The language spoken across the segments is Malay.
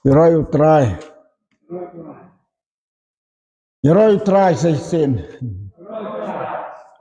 Yoroi utrai. Yoroi utrai sen.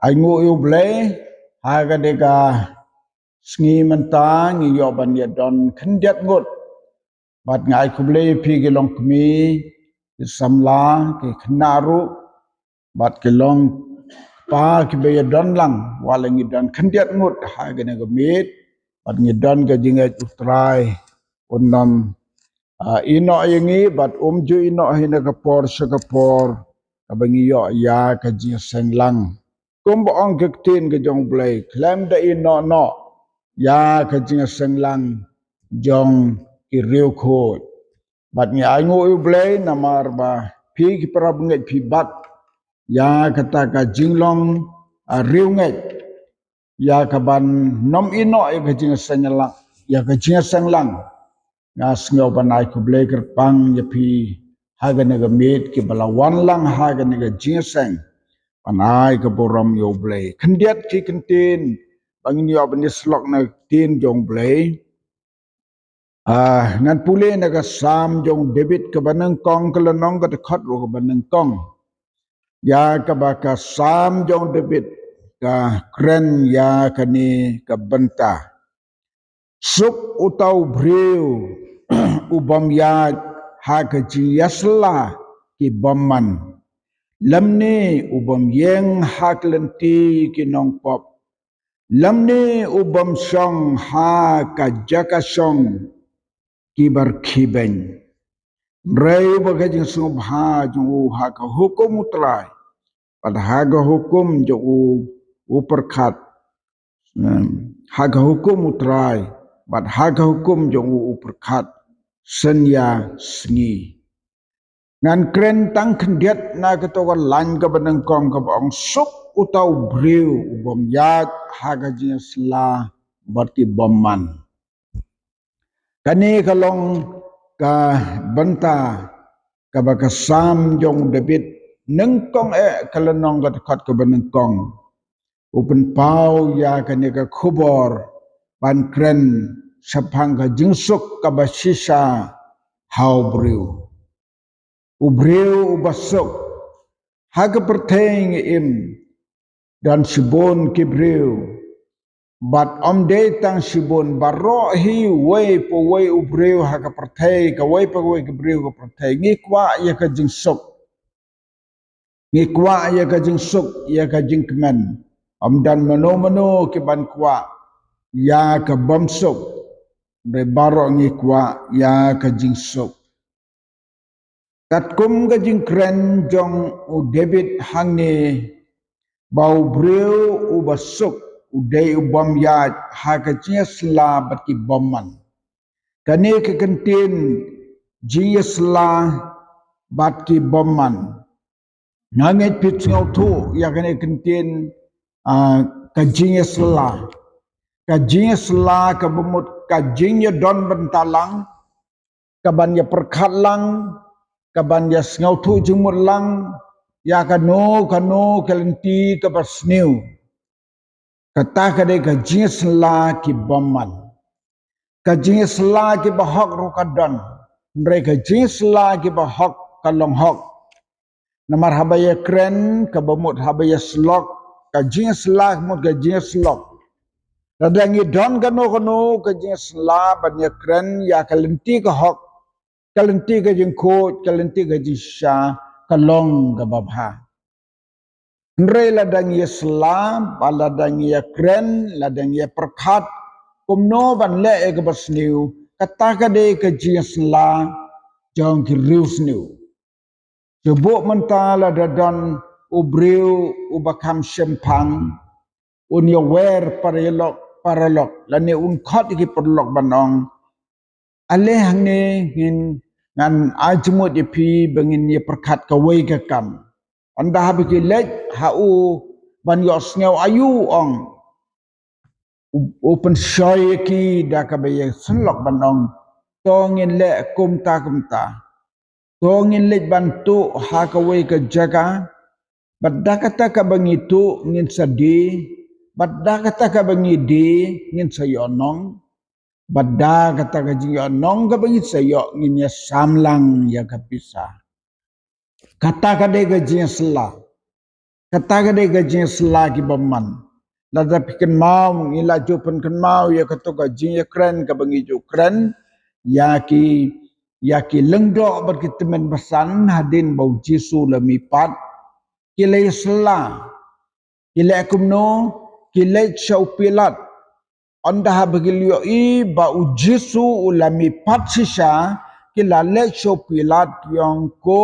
Ai ngu yu blei haga dega sngi mentang yo ban ya don khendiat ngut bat ngai ku blei pi ge long kmi ki samla ki khnaru bat ke long pa ki be ya don lang wala ngi don khendiat ngut haga ne mit bat ngi don ga jinga utrai unnam ino yengi bat ju ino hina kapor sakapor abangi yo ya ka jing senglang kumbo ong kektin ke jong blai klem da ino no ya ka jing senglang jong ki riu kho bat ngi angu u blai namar ba pi ki parab ngai pi bat ya kata ka jinglong riu ngai ya ka ban nom ino ya ka jing senglang ya ka jing senglang ngas ngau banai ku blai kerpang ya pi haga naga mit ki balawan lang haga naga jingseng panai ke borom yo blai kendiat ki kentin bangin yo benis lok na tin jong blai ngan pule naga sam jong David ke banang kong ke lenong ke dekat ro ke banang kong ya ke baka sam jong David ka kren ya ke ni ke benta suk utau breu ubam ya ha ka ji yasla ki bomman lamni ubam yeng ha klenti ki nong pop lamni ubam song ha ka jaka song ki bar khiben rei baga jing sung ha jung ha ka hukum utrai pad ha ga hukum jo u perkhat ha ga hukum utrai pad ha ga hukum jo u perkhat senya sngi ngan kren tang kendiat na ketokan lan ke beneng kong ke bong suk utau breu bom yat haga jenis la berti bomman kani kalong ka benta ka baka sam jong David neng kong kalenong ke dekat ke beneng kong open pau ya kani ka khubor ban kren sapang ka jingsuk ka basisa hau breu ubreu ubasuk haga perteng im dan sibon kibreu bat om de tang sibon baro hi wei po wei ubreu haga perteng ka wei po wei kibreu ka perteng ngi kwa ya ka jingsuk ngi kwa ya ka jingsuk ya ka jingkmen om dan mano ki ban kwa ya ka bamsuk de baro ngi kwa ya ka jingsuk kat kum ga jing kren jong u David hangne bau breu u basuk u dei u bom yat ha ka sla bat ki bomman kane ke kentin sla bat ki bomman nanget pit ngau tu ya kane kentin ka sla ka bumut ka jing ya don bentalang ka ban ya perkhat lang kaban ya ngau tu jumur lang ya kano kalenti ka basniu kata kade ka jins la ki bomman ka jins la ki bahok rukadan ndre ka jins la ki bahok kalong hok namar habaya kren ka bamut habaya slok ka jins la mut ka jins slok radangi don kano ka jins la ban ya kren ya kalenti ka hok kalenti ka jingko kalenti ka jisha kalong ka babha nre ladang ye slam baladang ye kren ladang ye perkhat kumno ban le e ka basniu kata ka de ka jisla jong ki riusniu jebo mentala dadan ubriu ubakam sempang un yo wer paralok lane un khot ki perlok banong ale hangne ngin ngan ajmut pi bengin ye perkhat ka wei ka kam anda habiki lej hau ban yo sneu ayu ong open shoy ki da ka be senlok banong tongin le kumta tongin lej bantu ha ka wei ka jaga badda kata ka bangitu ngin sadi badda kata ka bangidi ngin sayonong Bada kata gaji nong ka bangit sayo nginya samlang ya kapisa. Kata kade gaji sela. Kata kade gaji sela ki baman. Lada pikan mau ngila jupan kan mau ya kata gaji ya keren ka bangi ju keren ya ki lengdo berkitemen besan hadin bau Jisu lemipat kilai sela kilai kumno kilai syaupilat anda bagilio i bau Jisu ulami patsisha kila lek syaupilat yang ko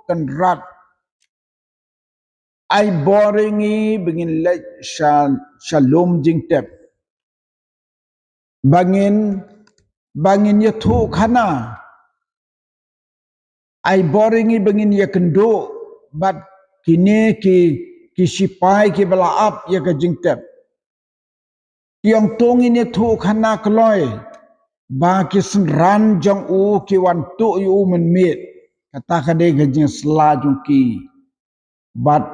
kenrat ai boringi bengin lek shalom jingtep bangin ya tu khana ai boringi bengin ya kendo bat kini ki sipai ki balaap ya ka jingtep yang tongin ya tu khana kloy ba ki senran jong u ki wan tu yu menmit kata kade gajing selajung bat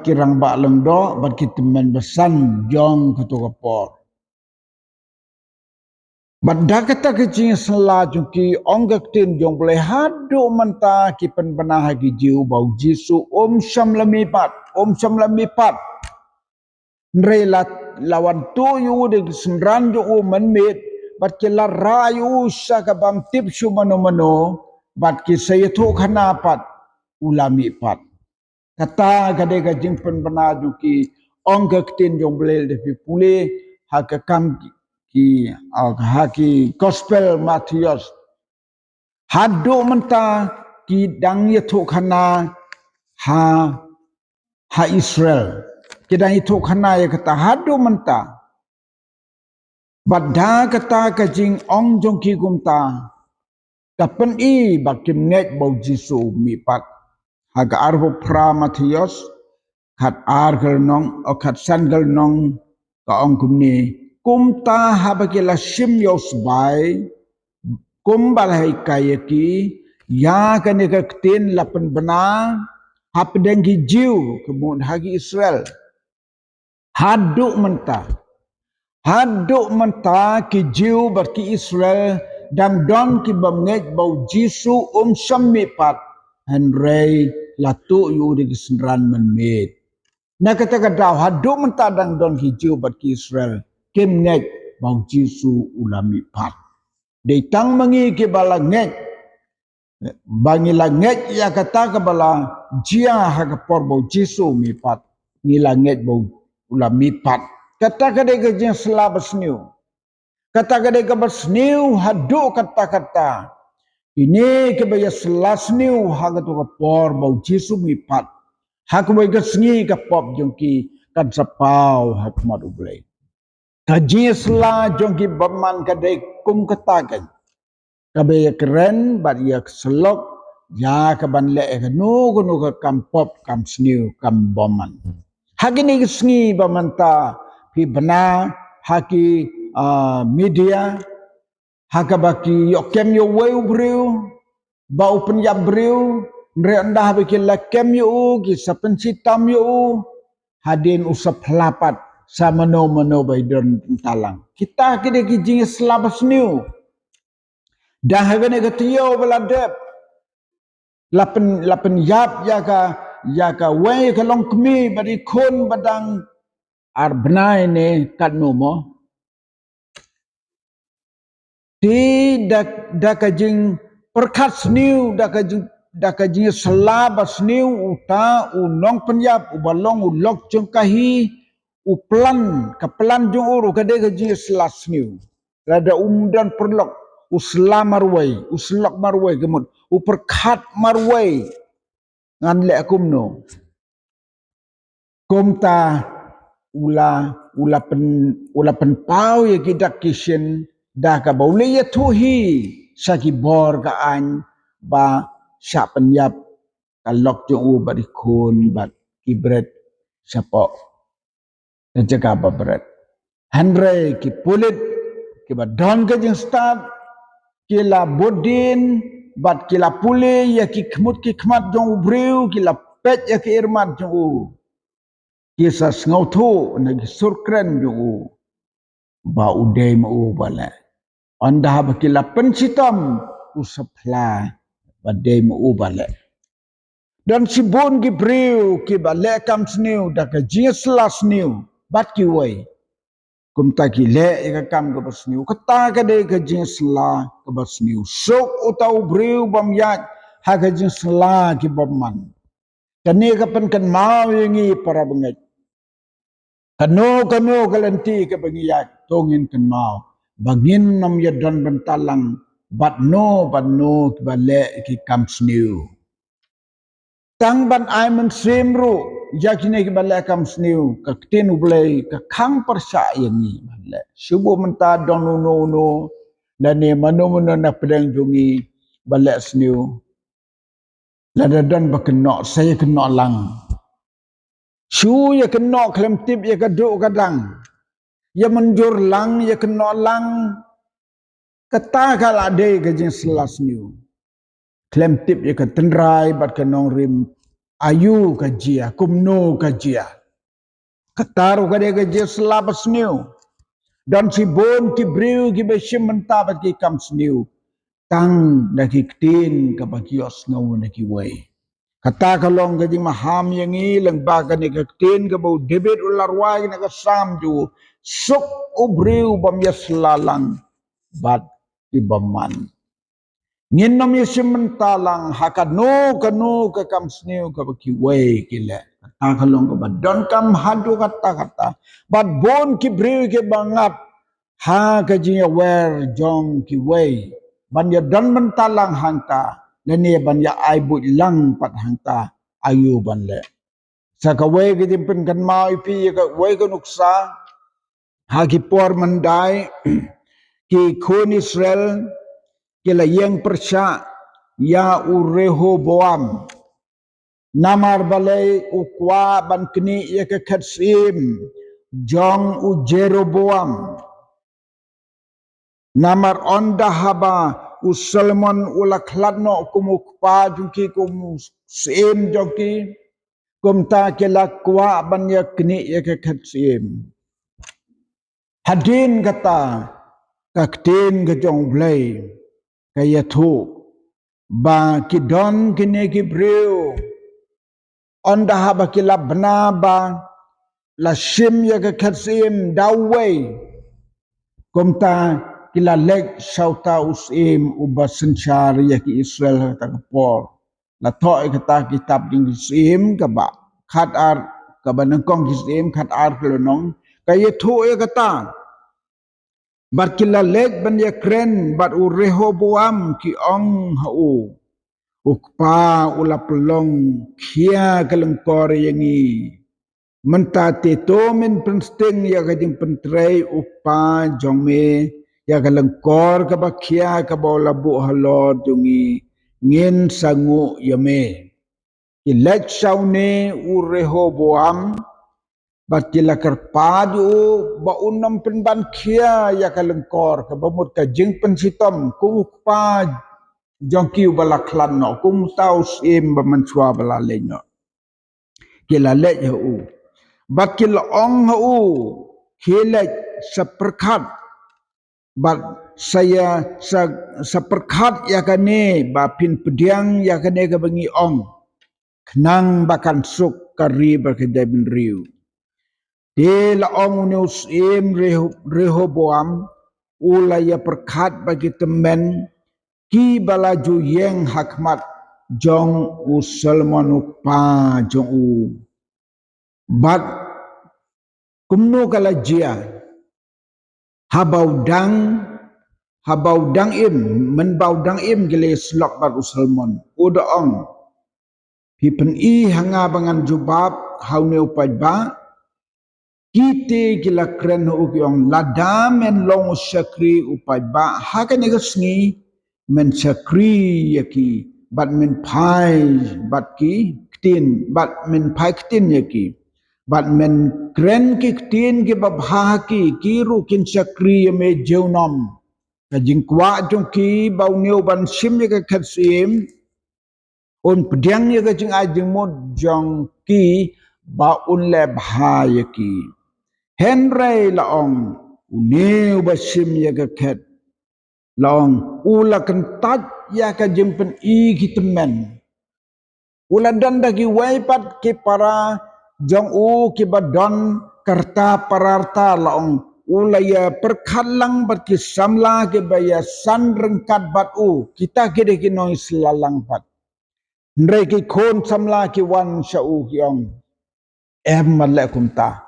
ki rang ba lengdo bat ki teman besan jong ketukapor. Bada kata kecing selajung ki onggak tin jong boleh hadu menta ki penbenah ki jiu bau Jisu syam lemipat Nrelat lawan tu yu de senran jo menmit bat ki la rayu sa ka bam tip su mano bat ki sayetu khanapat ulami pat kata gade gajing penbenah ju ki onggak tin jong boleh de pule hakakam ki gospel Matius hadu menta ki dang yetu khana ha Israel ki dang yetu khana ya kata hadu menta badha kata kajing ong jong ki gumta kapen i bakim net bau Jisu mipat haga arbo pra Matius khat argal nong o khat sangal nong ka ong kumni kumta habakila sim yos bai kumbal hai kayaki ya kane ka tin lapan bena hapdengi jiu kemun hagi Israel haduk menta ki jiu barki Israel dan don ki bamnet bau Jisu syamipat henrei latu yu di kesenran menmit na kata kata haduk menta dan don ki jiu barki Israel kimnet bau Jisu ulami pat Deitang mangi ke bala nget bangila nget ya kata ke bala jia ha ke porbo Jisu mi pat ngila nget bo ula mi pat kata kade ke jeng selabas niu kata kade ke basniu hadu kata ini ke baya selas niu ha ke tu ke porbo Jisu mi pat ha ke baya sengi ke pop jongki kan sapau ha ke madu blai kaji sela jongki baman kade kum katakan kabe keren bat ya selok ya kaban le nu ke kampop kam sniu kam boman hagini sngi bamanta pi bana haki media hakabaki yokem yo weu breu ba open ya breu nre anda baki la kem yo ki sapensi tam yo hadin usap lapat sama no bai don talang kita kide ki jing selabas niu dah gane ketiyo beladep lapen yap ya ka we ka long kmi bari khon badang ar benai ne kanumo ti dak kajing perkat sniu dak kajing selabas sniu uta unong penyap ubalong ulok jengkahi uplan kaplan jung uru kade kajing selas sniu rada dan perlok usla marwai uslok marwai gemut uperkat marwai ngan le akumno komta ula pen pau ye kidak kishen dah ka baule ye tuhi saki bor ka an ba sya penyap kalok jo u barikun bat kibret syapo jaga babret Andre ki pulit ki badon ke jeng start kila bodin bat kila pule ya ki khmat jong ubreu kila pet ya ki irmat jong u kisas ngau thu na ki surkren jong u ba udai mau bala anda bakila pensitam supply ba dai mau bala dan si bon ki breu ki bala kam sniu da ka jieslas niu bat ki wai kum ta ki le ka kam ka basniu ka ta ka de ka jiesla ka basniu sok utau breu bam yak ha ka jiesla ki bam man kani ka pen kan mau yangi para bengai kano kalanti ka bangiyak tongin kan mau bangin nam ya don bentalang but no ki bale ki comes new tang ban ai men semru yakine ki bale comes new ka tin ublay ka khang persa yangi bale subo menta don no dan ni mano na pedang jungi bale sniu lada don bakeno saya kena lang Shu ya kena klem tip ya kaduk kadang. Ya menjur lang ya kena lang. Kata kal ade ke jeng selas niu. Klem tip ya ke tenrai bat ke nong rim. Ayu ke jia. Kumno ke jia. Kataru ke dia ke jia selabas niu. Dan si bon ki briu ki besim mentah bat ki kam sniu. Tang da ki ktin ke bakios ngau da ki wei. Kata kalong ka jing maham yang ilang baka ni kaktin ka bau debit ular wai na kasam ju sok ubriu bam yaslalang bat ibaman. Ngin nam yasim mentalang hakat no ka kam sniu ka baki wei kile. Kata kalong ka badon kam hadu kata. Bat bon ki briu ki bangat ha ka jing wer jong ki wei. Ban ya don mentalang hangka. Nani ban ya ai bu lang pat hangta ayu ban le sakawai ke dimpen kan mau ipi ka wai ka nuksa ha ki por mandai ki khon Israel ki la yang persya ya ureho boam namar balai ukwa ban kini ya ka khatsim jong u Jeroboam namar onda haba usalmon ulakladno kumukpa jungki kum jongki kumta kela kwa banya kini ya ke khatsim hadin kata kaktin ke jong blai kaya thu ba kidon kini ki breu onda haba kila bna ba la shim ya ke khatsim dawai kumta kila lek sauta usim uba sensyar ya ki Israel kata kapor la to kata kitab ding usim ka ba khat ar ka ba nang kong usim khat ar kelonong kaya thu ya kata bat kila lek ban ya kren bat u Rehoboam ki ong hau ukpa ulapelong kia kelengkor yangi mentate to men pensting ya gading pentrei upa jongme ya kelengkor ka bakia ka bola bu halor jungi ngin sangu yame ilek saune u Rehoboam bat kila kerpadu ba unam penban kia ya kelengkor ka bamut ka jing pensitom ku upa jongki balaklan no kum tau sim ba mansua bala lenyo kila lek ya u bat kila ong hu hilek seperkat bat saya seperkat ya kane ba pin pediang ya kane ka bangi ong kenang bakan suk kari berkedai bin riu de la ong neus im Rehoboam ula ya perkat bagi temen ki balaju yang hakmat jong u Solomon pa jong u bat kumno kala jia habau dang im men bau dang im gele slok bar u Solomon uda ong pipen i hanga bangan jubab haune upai ba kite gila kren u kyong ladam en long sakri upai ba hakan igasngi men sakri yaki bat men pai bat ki ktin bat men pai ktin yaki bat men kren ki ktin ki babha ki ru kin sakri me jeunom ka jingkwa jong ki bau neu ban sim ye ka khatsim un pediang ye ka jing a jing mod jong ki ba un le bha ye ki henrei la ong Uni ubasim ya ka ket. Long ula kentat ya ka jempen I kitemen. Ula dan dagi waipat ki para jong ki badon kerta pararta laong ula ya perkhalang bat ki samla ki baya san rengkat bat kita kide ki noi selalang pat. Ndrei ki kon samla ki wan syau kiong. Malakum ta.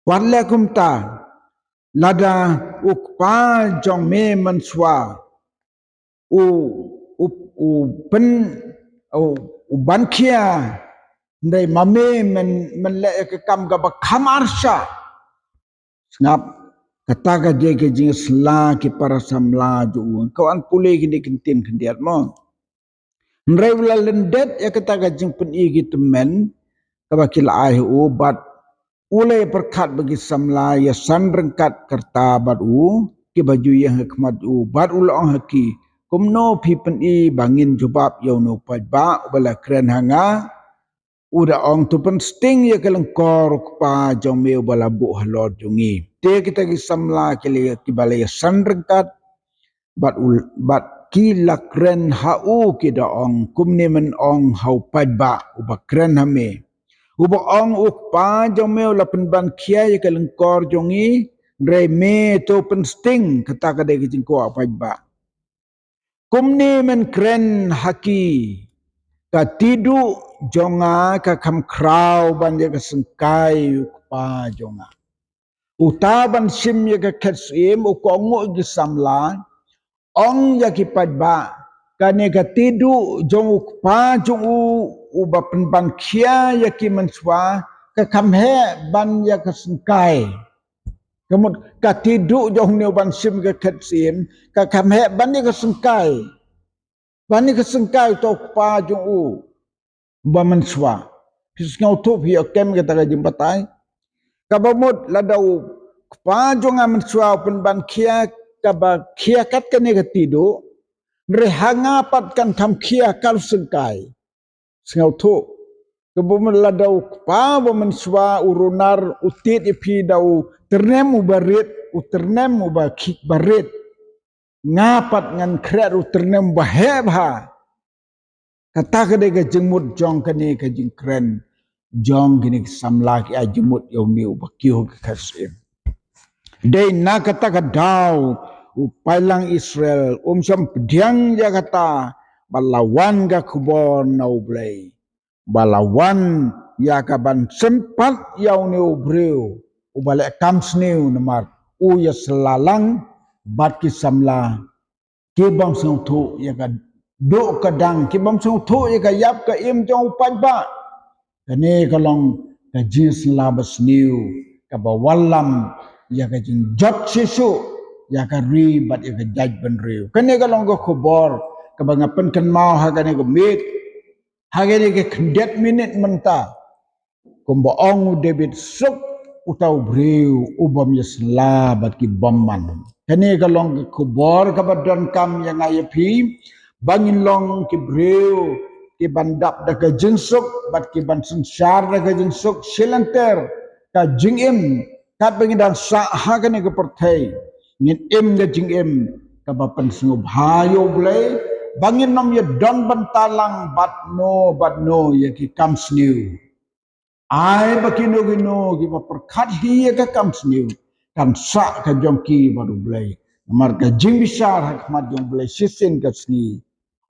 Walakum ta. Lada ukpa jong me manswa. U pen ban kia. Ndai mame men le ke kam ga bakam arsha. Ngap kata ga je ke jing sla ki para samla ju. Kawan pule ki de kentin kendiat mo. Ndai wala lendet ya kata ga jing pen I gitu men. Kabakil ai ubat ulai perkat bagi samla ya san rengkat kerta bat ki baju yang hikmat bat ulang haki kumno pi pen I bangin jubab yo no ba bala kren hanga uda ong tu pen sting ya kelengkor pa jong me bala bu halor jungi te kita ki samla ki bala ya san rengkat bat ki lakren hau ki da ong kumne men ong hau ba ubakren hame Uba ong ukpa jong meo la penban kia ya kelengkor jongi re me to pen sting kata kada kijing ko apa ba. Kumni men kren haki ka tidu jonga ka kam krau ban ya ka sengkai ukpa jonga. Utaban sim ya ka ketsim ukongo gi samla ong ya ki ba kane ka tidu jong ukpa jong uba penban kia ya ki menswa ka kamhe ban ya ka sengkai kemud ka tidu jong ne ban sim ka ketsim ka kamhe ban ya ka sengkai ban ya ka sengkai to ukpa jong uba menswa pis ngau tu pi kem kata ka jembatai ka bamut ladau ukpa jong menswa penban kia ka ba kia kat kane ka tidu rehanga patkan kam kia kal sengkai sengau tu kebum ladau pa menswa urunar utit ipi dau ternem ubarit uternem ubakik barit ngapat ngan kret uternem bahebha kata kade ke jengmut jong kene ke jengkren jong kene samla ki ajemut yaumi ubakiu ke kasim dei na kata kadau upailang Israel sam pediang ya kata balawan ga kubor nau blai balawan ya ka ban sempat yau ne ubreu ubale kam sneu namar ya selalang bat ki samla ki bang sung thu ya ka do kadang ki bang sung thu ya ka yap ka im jong upai ba kane kalong ka jis labas new ka bawalam ya ka jing jot sisu ya ka ri bat ya ka jaj ban riu kane ka long ko khobor ka bangapan kan mau ha kane ko mit ha kane ke khndet minute menta kumba ong David suk utau briu ubam yasla bat ki bomman kane ka long ko khobor ka badon kam yang ayepi bangin long ki briu ki bandap da ka jingsuk bat ki ban sensar da ka jingsuk silanter ka jingim ka bangidang sa ha kane ka perthai ngin im ga jing im ka bapan sungub hayo blai bangin nom ye don bantalang bat no ye ki comes new ai bakino gino ki ba perkhat hi ye ka comes new kan sa ka jongki baru blai mar ka jing bisar hakmat jong blai sisin ka sni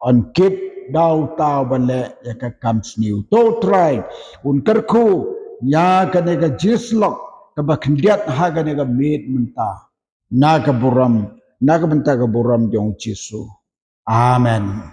on kip dau tau bale ye ka comes new to try un kerku ya ka ne ka jislok ka ba khndiat ha ka ne ka mit menta naga benta ka buram jong Jesu. Amen.